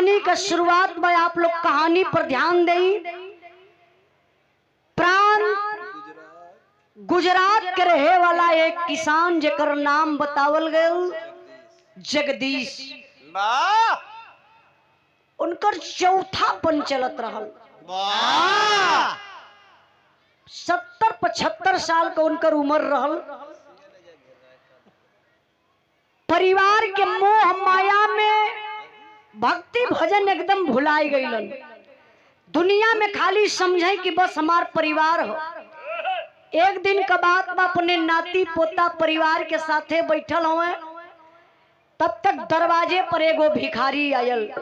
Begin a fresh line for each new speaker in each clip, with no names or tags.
कहानी का शुरुआत में आप लोग कहानी पर ध्यान दें। प्राण गुजरात के रहे वाला एक किसान जेकर नाम बतावल गयल जगदीश। उनकर चौथा पन चलत रहल। 70-75 साल का उनकर उम्र रहल। परिवार के मोह माया में भक्ति भजन एकदम भुलाई गईलन। दुनिया में खाली समझे कि बस हमार परिवार हो। एक दिन का बात में अपने नाती पोता परिवार के साथे बैठल हुए, तब तक दरवाजे पर एगो भिखारी आयल।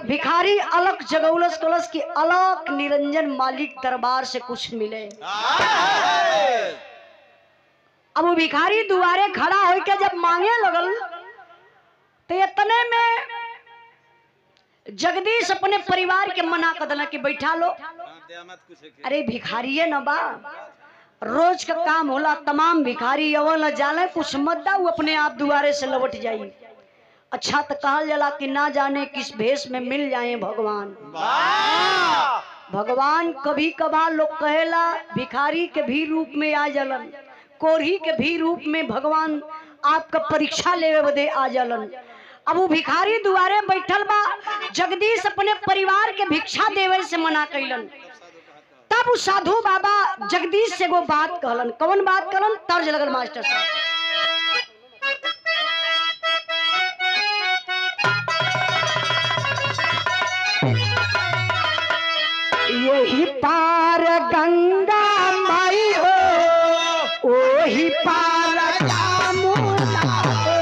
भिखारी अलग जगौलस कलस की अलग निरंजन मालिक दरबार से कुछ मिले। अब वो भिखारी दुआरे खड़ा होकर जब मांगे लगल तो इतने में जगदीश अपने परिवार के मना कर दिला कि बैठा लो। अरे भिखारी है न बा, रोज का काम होला, तमाम भिखारी अवल जाले, कुछ मत दा, वो अपने आप दुआरे से लौट जाई। अच्छा तो कहल जला कि ना जाने किस भेष में मिल जाए भगवान। भगवान कभी कभार लोग कहेला भिखारी के भी रूप में आ जलन, कोरही के भी रूप में भगवान आपका परीक्षा लेवे बदे आ जलन। अब वो भिखारी दुआरे बैठल बा, जगदीश अपने परिवार के भिक्षा देवे से मना कैलन। तब उस साधु बाबा जगदीश से वो बात कहलन। कौन बात कहलन? तर्ज लगल मास्टर साहब। यही पार गंगा माई हो, वही पार यमुना हो।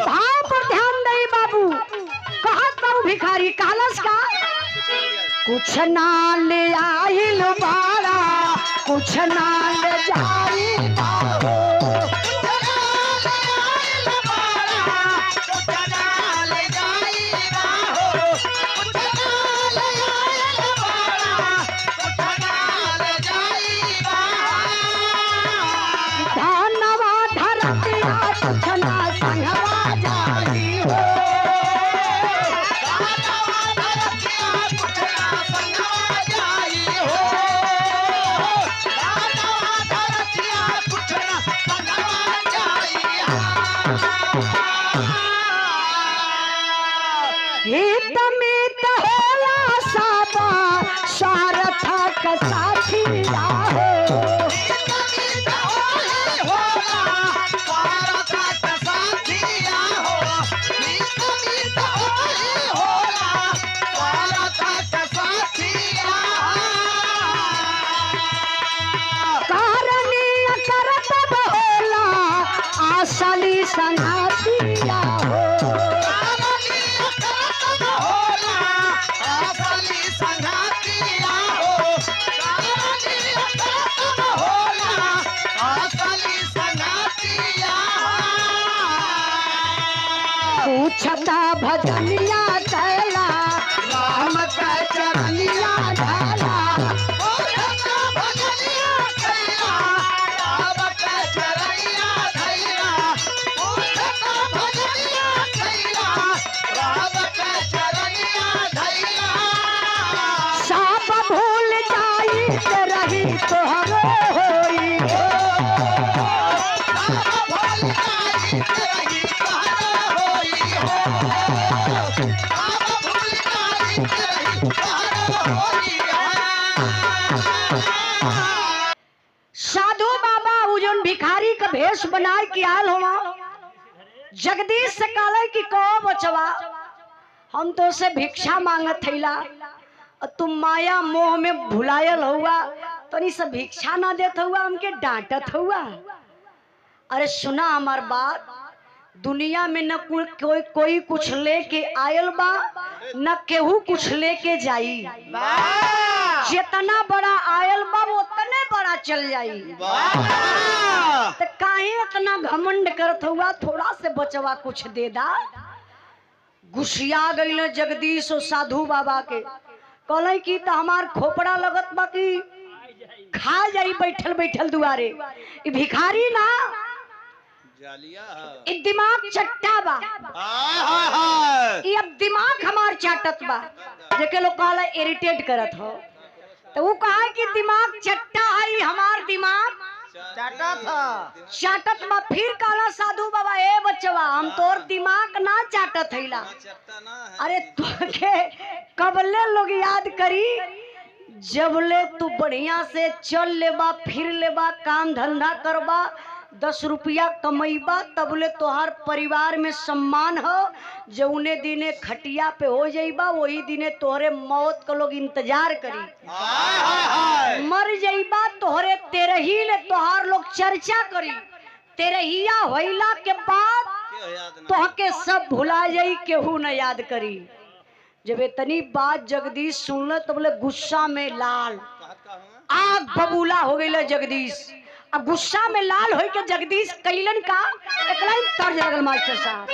भाव पर ध्यान दे बाबू। कहत बाबू भिखारी कहलस का कुछ ना ले आइल बाड़ा, कुछ ना ले जाई बाबू। धनवा धरतिया कुछ ना संगवा जाई हो। हित मित होला साबा सारथक साथिया हो। कारणीय करत होला आसली संगतिया हो। पूछता भजनिया कैला राम का चरनिया ढाला। सब भूल जाई के रही तोहरो होई हो। साधु बाबा उजन भिखारी का भेष बनाए के आल हुआ। जगदीश से कहले कि कहो बचवा, हम तो से भिक्षा मांगत थैला, तुम माया मोह में भुलायल हुआ, तनी से भिक्षा ना देत हुआ, हमके डांटत हुआ। अरे सुना हमार बात, दुनिया में न कोई कुछ लेके आयल बा, न केहू कुछ लेके जाई। जितना बड़ा आयल बा उतने बड़ा चल जाई। तो काहे इतना घमंड करत हुआ, थोड़ा से बचवा कुछ दे दा। गुस्सिया गई जगदीश और साधु बाबा के कहले कि तो हमार खोपड़ा लगत बा कि खा जाई बैठल बैठल दुआरे। ई भिखारी ना ई दिमाग चट्टा बा। ई अब दिमाग हमार चाटत बा जेके लोग कहला इरिटेट करत हो। तो वो कहा कि दिमाग चट्टा है हमार दिमाग चाटत बा। फिर कहला साधु बाबा ए बच्चवा हम तोर दिमाग ना चाटत हैला। अरे तोके कबले लोग याद करी जबले तू बढ़िया से चल लेबा फिर लेबा काम धंधा करबा 10 रुपया कमैबा तबले तोहार परिवार में सम्मान हो। जौने दिने खटिया पे हो जाइबा वही दिने तोहरे मौत को लोग इंतजार करी। मर जाइबा तोहरे तेरही ले तोहार लोग चर्चा करी। तेरहिया होइला के बाद तोहके सब भुला जाई केहू न याद करी। जब इतनी बात जगदीश सुनल तो बोले गुस्सा में लाल आग बबूला हो गई जगदीश। अब गुस्सा में लाल हो के जगदीश कैलन का एक लाइन तर्ज लगल मास्टर साहब।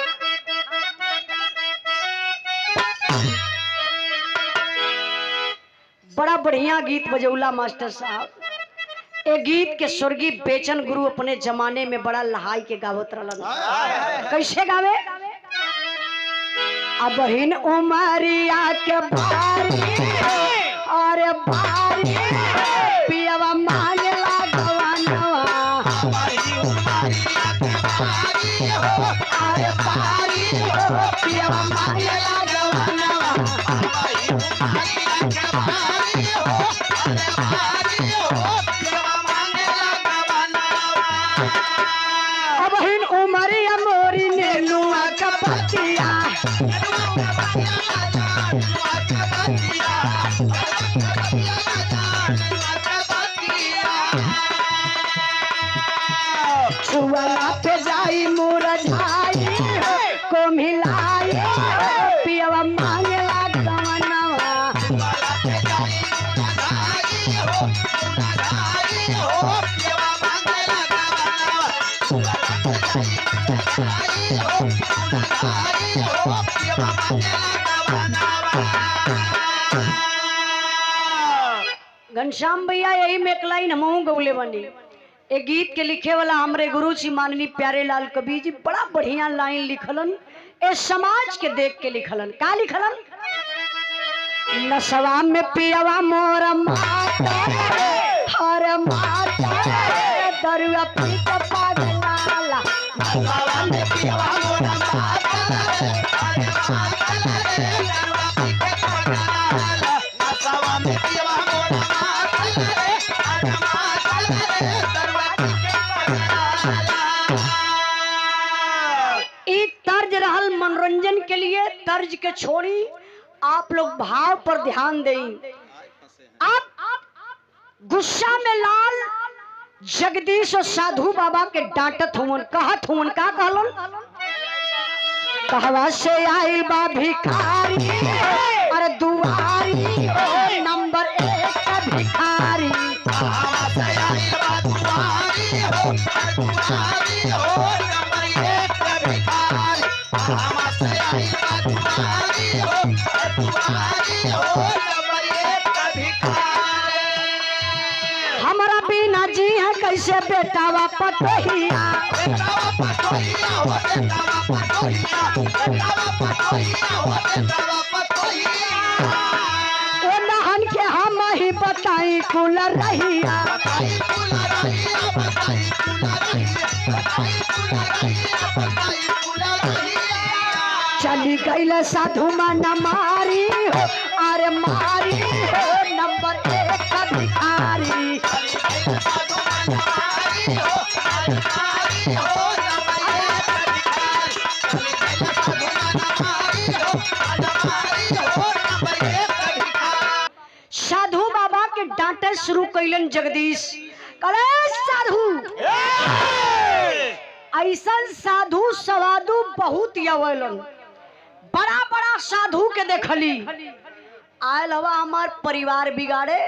बड़ा बढ़िया गीत बजौला मास्टर साहब। ए गीत के स्वर्गीय बेचन गुरु अपने जमाने में बड़ा लहाई के गावत रहलन। कैसे गावे? अब हिन उमरिया के बारी और बारी पियवा मांगला गवानवा। अरे बारी पियवा मांगला गवानवा। अब हिन उमरिया मोरी नेनुआ का पतिया। छुआ पे जाई मुरझाई को मिलाई पियवा मांगला गवनवा। घनश्याम भैया यही में एक लाइन हमहू गौले बनी। एक गीत के लिखे वाला हमरे गुरु जी माननीय प्यारे लाल कबीर जी बड़ा बढ़िया लाइन लिखलन। ए समाज के देख के लिखलन। का लिखलन? नशवा में पियवा मोर माता हर माता दरुआ पी के पागलाला। नशवा में पियवा मोर माता हर माता दरुआ पी के पागलाला। नशवा में पियवा मोर माता हर माता दरुआ पी के पागलाला। ई तर्ज रहल मनोरंजन के लिए। तर्ज के छोड़ी आप लोग भाव पर ध्यान दें। आप गुस्सा में लाल जगदीश और साधु बाबा के डांटत हुवन कहत हुवन। का कहलन? कहवा से आई बा भिखारी अरे दुआरी नंबर 1 का भिखारी। कहवा से आई बा दुआरी दुआरी नंबर 1 का भिखारी। कहवा से आई बा दुआरी हमारा बिना जी है कैसे बेटावा पटोहिया। ओ नहन के हम ही बताई कुल रहिया। चली गई साधु माना मारी अरे मारी नंबर 1 का भिखारी। साधु बाबा के डांटे शुरू कैलन जगदीश। करे साधु ऐसा साधु सवादु बहुत यवलन। बड़ा बड़ा साधु के देखली आयल हवा हमार परिवार बिगाड़े।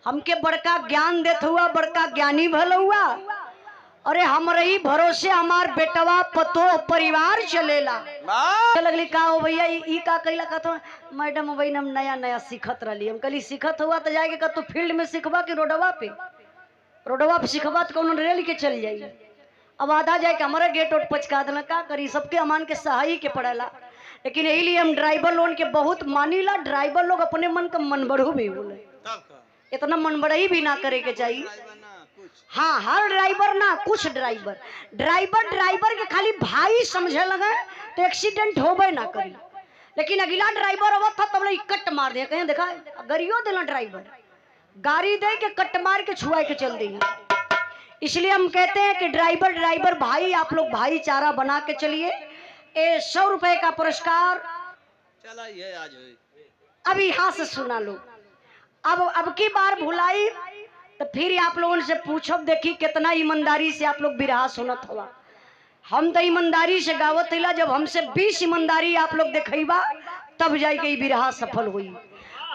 हमके बड़का ज्ञान देत हुआ बड़का ज्ञानी भल हुआ अरे हमरे ही भरोसे हमार बेटवा पतो परिवार चलेला। लगली का हो भैया ई का कैला का तो मैडम वही हम नया नया सीखत रही। हम कहली सीखत हुआ तो जाएगा का तू फील्ड में सीखबा कि रोडवा पे सीखबा तो कौन रेल के चल जाई। अब आधा जाए हमारा गेट उट पचका देना का करी, सबके अमान के सहाई के पड़ेला। लेकिन यही लिए हम ड्राइवर लोन के बहुत मानीला। ड्राइवर लोग अपने मन का मन बढ़ू भी बोले, इतना मन बढ़ई भी ना करे के चाहिए। हाँ हर ड्राइवर ना, कुछ ड्राइवर के खाली भाई समझे लगे तो एक्सीडेंट होबे ना करी। लेकिन अगला ड्राइवर अवत था तब कट मार दिया, कहीं देखा गरियो देना ड्राइवर गाड़ी दे के कट मार के छुआ के चल दी। इसलिए हम कहते हैं कि ड्राइवर भाई आप लोग भाईचारा बना के चलिए। 100 रुपए का पुरस्कार
चला ये आज
अब यहाँ से सुना लो। अब की बार भुलाई तो फिर आप लोगों से पूछब, देखी कितना ईमानदारी से आप लोग बिरहा सुनत हुआ। हम तो ईमानदारी से गावत हिला, जब हमसे 20 ईमानदारी आप लोग देखा तब जाके बिरहा सफल हुई।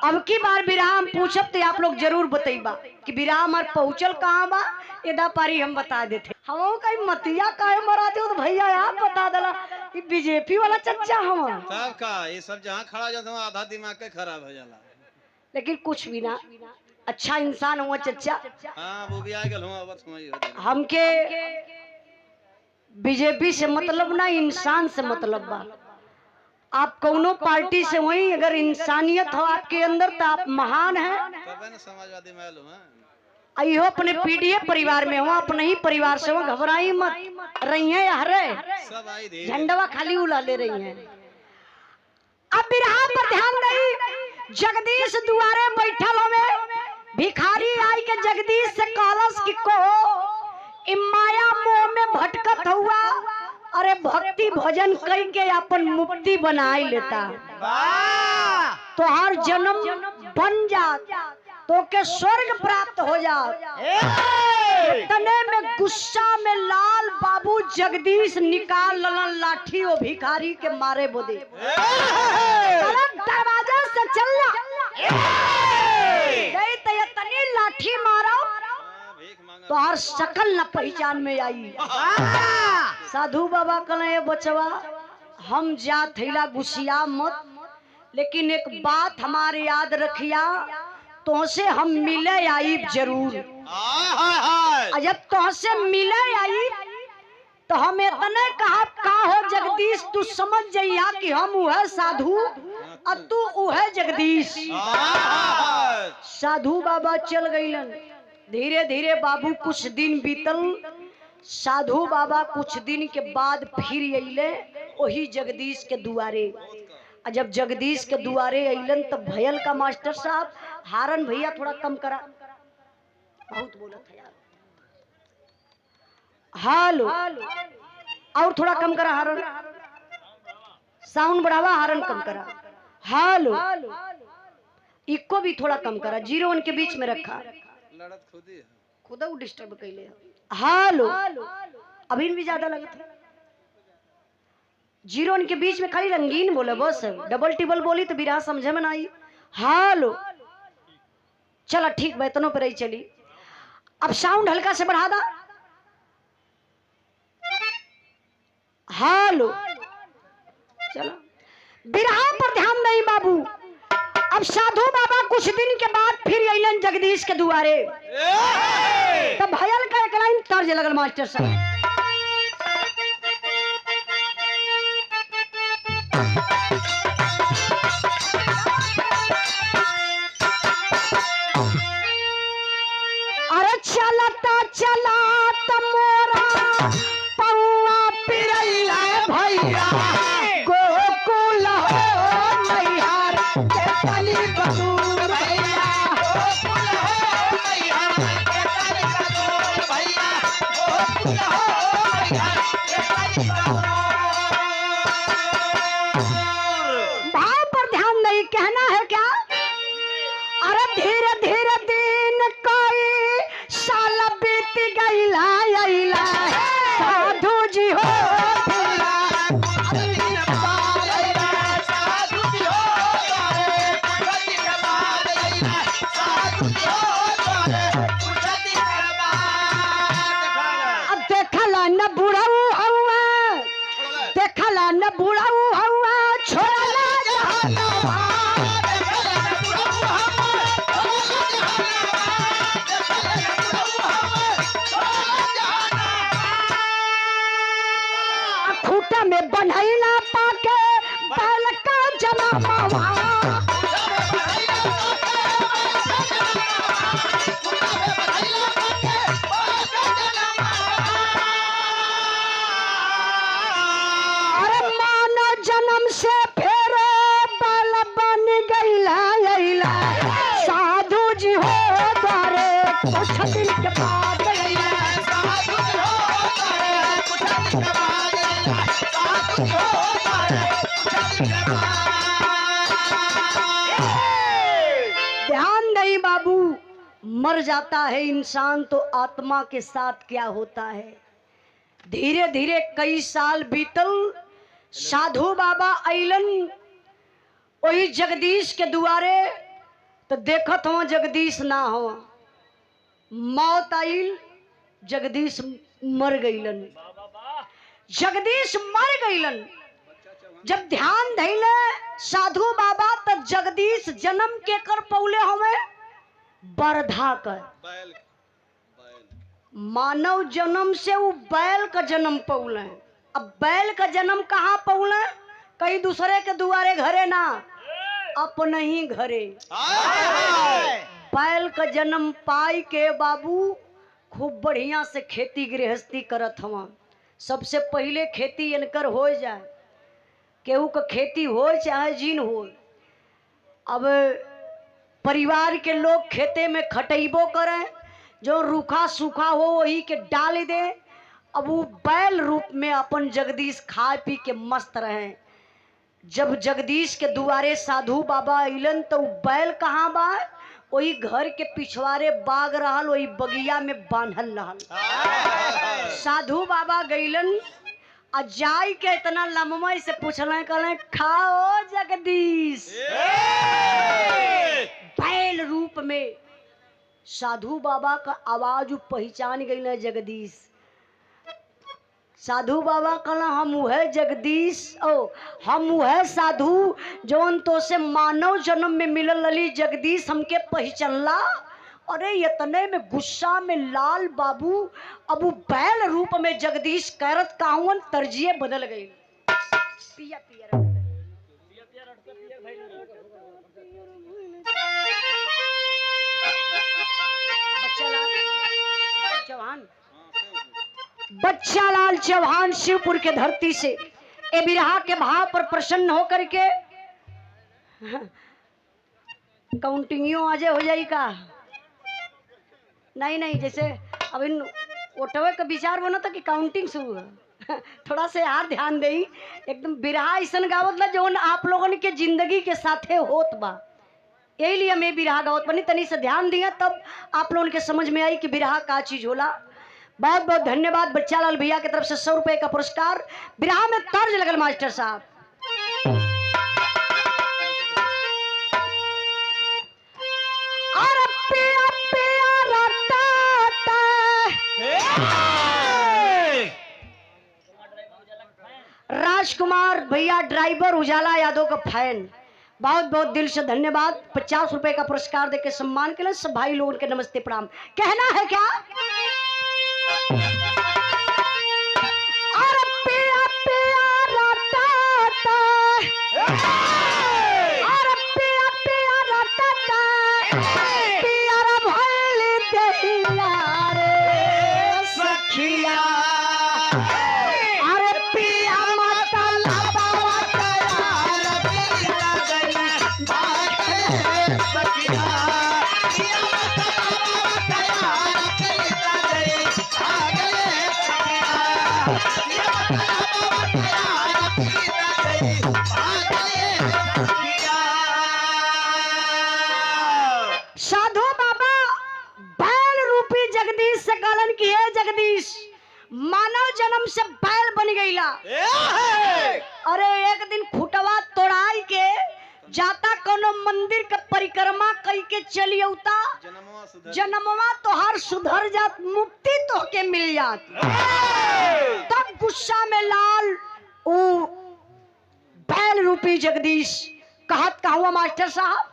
अब की बार बिरहा हम पूछब तो आप लोग जरूर बतईबा कि बिरहा हमार पहुंचल कहाँ बा। एदा पारी हम बता देते। हम कहीं मतिया काहे मराते हो तो भैया आप बता देला कि बीजेपी वाला चच्चा हम
सब का ये सब जहाँ खड़ा जाता है आधा दिमाग के खराब हो जाला।
लेकिन कुछ भी ना, अच्छा इंसान हुआ चच्चा।
हाँ वो भी आ गए
हमके बीजेपी से मतलब ना, इंसान से मतलब बा। आप कौनो पार्टी से वही अगर इंसानियत हो आपके अंदर तो आप महान हैं।
समाजवादी मालूम है
अयो अपने पीडीएफ परिवार में हो, अपने ही परिवार से हो, घबराई मत रही है हरे झंडवा खाली उड़ा ले रही है। अब बिरहा पर ध्यान दई, जगदीश दुआरे बैठल में भिखारी आई के जगदीश से कहलस कि को माया मोह में भटकत हुआ, अरे भक्ति भजन कई के अपन मुक्ति बनाई लेता। तो हर जन्म बन जात तो के स्वर्ग प्राप्त हो जात। तने में गुस्सा में लाल बाबू जगदीश निकाल ललन लाठी वो भिखारी के मारे बोदे। दरवाजे से चलना तनी लाठी मारो तो हर शकल न पहचान में आई। साधु बाबा कहले बचवा हम जा थैला गुस्सिया मत, लेकिन एक बात हमारे याद रखिया, तुमसे हम मिले आई जरूर। जब तुमसे मिले आई तो हम इतने कहा का हो जगदीश तू समझ जाइया कि हम उहे साधु और तू उहे जगदीश। साधु बाबा चल गईलन। धीरे धीरे बाबू कुछ दिन बीतल। साधु बाबा कुछ दिन के बाद फिर अइले वही जगदीश के दुआरे। जब जगदीश के दुआरे अइलन तब भयल का मास्टर साहब हारन भैया थोड़ा कम करा, बहुत बोला था यार। हालो और थोड़ा कम करा हारन, साउंड बढ़ावा हारन कम करा। हालो इको भी थोड़ा कम करा, 0-1 के बीच में रखा, खुदा डिस्टर्ब कैले। हालो अभी भी ज्यादा लगा था, 0-1 के बीच में खाली रंगीन बोले, बस डबल टिबल बोली तो बिरहा समझे में ना आई। हालो चला ठीक वेतनों पर ही चली। अब साउंड हल्का से बढ़ा दा। हालो चलो बिरहा पर ध्यान नहीं बाबू। अब साधु बाबा कुछ दिन के बाद फिर अइलन जगदीश के दुआरे। तब भयल का एक लाइन तर्ज लगल मास्टर साहब। अरे चलता चलाता मोरा पौआ पिरैया भैया गोकुल हो मैहर के तली बसूर भैया गोकुल हो मैहर के तली बसूर भैया गोकुल हो मैहर के तली बसूर। भाव पर ध्यान नहीं, कहना है क्या? अरे धीरे धीरे दिन कोई साल बीत गईला अइला साधु जी हो फूला साधु जी हो जनमवा अरे मानव जन्म से फिर बल बन गईला अइला साधु जी हो द्वारे कुछ दिन के बाद अइला ध्यान नहीं बाबू, मर जाता है इंसान तो आत्मा के साथ क्या होता है। धीरे धीरे कई साल बीतल, साधु बाबा अइलन वही जगदीश के दुआरे, तो देखत हो जगदीश ना हो, मौत आइल, जगदीश मर गईलन। जगदीश मर गईलन। जब ध्यान धैले साधु बाबा तब जगदीश जन्म के कर पौले हमें बरधा कर
बैल
मानव जन्म से वो बैल का जन्म पौले। अब बैल का जन्म कहाँ पौले? कहीं दूसरे के दुआरे घरे ना, अपने ही घरे बैल का जन्म पाई के बाबू खूब बढ़िया से खेती गृहस्थी करत हवा। सबसे पहले खेती इनकर हो जाए, केहू का खेती हो चाहे जीन हो। अब परिवार के लोग खेते में खटैबो करें, जो रूखा सूखा हो वही के डाल दे। अब वो बैल रूप में अपन जगदीश खा पी के मस्त रहे। जब जगदीश के दुआरे साधु बाबा अइलन तो बैल कहाँ बा? वही घर के पिछवाड़े बाग रहल, वही बगिया में बांधल रहल। साधु बाबा गइलन आ जाई के इतना लम्बा से पूछले, कहले खाओ जगदीश। बैल रूप में साधु बाबा का आवाज पहचान गई ना जगदीश। साधु बाबा कहला हम वह जगदीश, ओ हम वह साधु जौन तो से मानव जन्म में मिलल रही जगदीश, हमके पहचानला। अरे इतने में गुस्सा में लाल बाबू अब बैल रूप में जगदीश करत काहुन तरजिए बदल गई। पिया पिया बच्चा लाल चौहान शिवपुर के धरती से ए बिरहा के भाव पर प्रसन्न होकर के काउंटिंगियों आजे हो जाई का? नहीं नहीं, जैसे अब इन ओटवे का विचार बना था कि काउंटिंग शुरू है। थोड़ा से यार ध्यान दे, एकदम बिरहा ऐसा गावत ला जो आप लोगों के जिंदगी के साथे होत बा, यही लिए मैं बिरहा गावत बनी। तनी से ध्यान दिया तब आप लोगों के समझ में आई कि बिरहा का चीज होला। बहुत बहुत धन्यवाद बच्चा लाल भैया की तरफ से 100 रुपए का पुरस्कार। बिरहा में तर्ज लगल मास्टर साहब। राजकुमार भैया ड्राइवर उजाला यादव का फैन, बहुत बहुत दिल से धन्यवाद। 50 रुपए का पुरस्कार देके सम्मान के लिए सब भाई लोगों के नमस्ते प्रणाम। कहना है क्या? अरे पिया पिया रटाता, अरे पिया पिया रटाता, पिया रे भइल देहिया रे सखिया। साधु बाबा बैल रूपी जगदीश से कहलन कि हे जगदीश, मानव जन्म से बैल बन गईला। अरे एक दिन खुटवा तोड़ाई के जाता कोनो मंदिर के परिक्रमा कई के चलियौता, जन्मवा तो हर सुधर जात, मुक्ति तो के मिल जात। तब गुस्सा में लाल ऊ बैल रूपी जगदीश कहत का हुआ मास्टर साहब।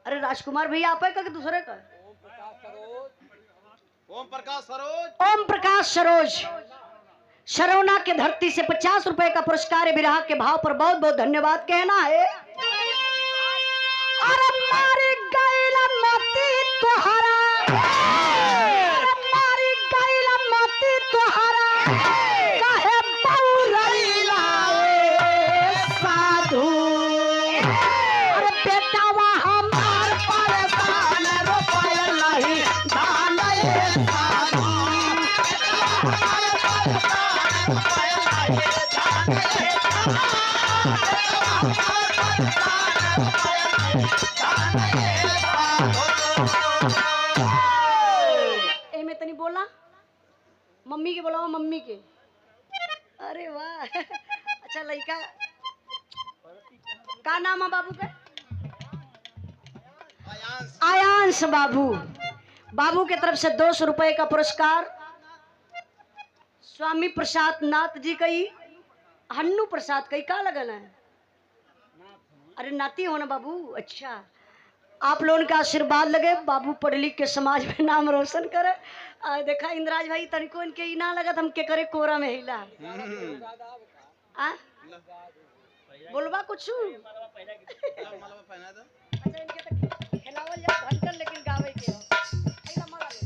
अरे राजकुमार भैया आप है का कि दूसरे का?
ओम प्रकाश सरोज।
ओम प्रकाश सरोज सरौना के धरती से 50 रुपए का पुरस्कार विराह के भाव पर बहुत बहुत धन्यवाद कहना है। अरे मारी गैला मोती तोहरा, अरे मारी गैला मोती तोहरा, काहे बौरैला साधु। अरे बेटावा हमार परेशान रुपया नहीं धान साधु। ए मैं तनी बोला मम्मी के बोला मम्मी के। अरे वाह अच्छा लड़का का नाम है बाबू का? आयांश बाबू। बाबू के तरफ से 200 रुपए का पुरस्कार स्वामी प्रसाद नाथ जी कई हन्नू प्रसाद कई का लगल है। अरे नाती हो ना बाबू। अच्छा आप लोगों का आशीर्वाद लगे, बाबू पढ़ लिख के समाज में नाम रोशन करे। देखा इंद्राज भाई तनिको इनके ही ना लगा हम के करे कोरा में हिला। बोलबा कुछ अच्छा इनके तक खिलावल जा घंटन लेकिन गावे के हो। ऐला मगा ले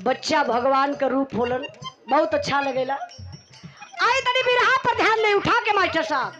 बच्चा भगवान का रूप होलन, बहुत अच्छा लगेला। आई तनी बिरहा पर ध्यान दे उठा के मास्टर साहब।